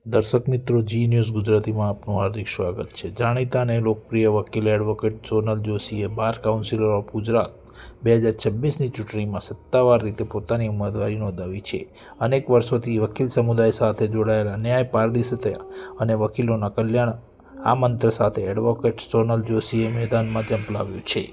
દર્શક મિત્રો, જી ન્યૂઝ ગુજરાતીમાં આપનું હાર્દિક સ્વાગત છે। જાણીતા અને લોકપ્રિય વકીલ એડવોકેટ સોનલ જોશીએ બાર કાઉન્સિલ ઓફ ગુજરાત 2026ની ચૂંટણીમાં સત્તાવાર રીતે પોતાની ઉમેદવારી નોંધાવી છે। અનેક વર્ષોથી વકીલ સમુદાય સાથે જોડાયેલા ન્યાય, પારદર્શિતા અને વકીલોના કલ્યાણ આ મંત્ર સાથે એડવોકેટ સોનલ જોશીએ મેદાનમાં ઝંપલાવ્યું છે।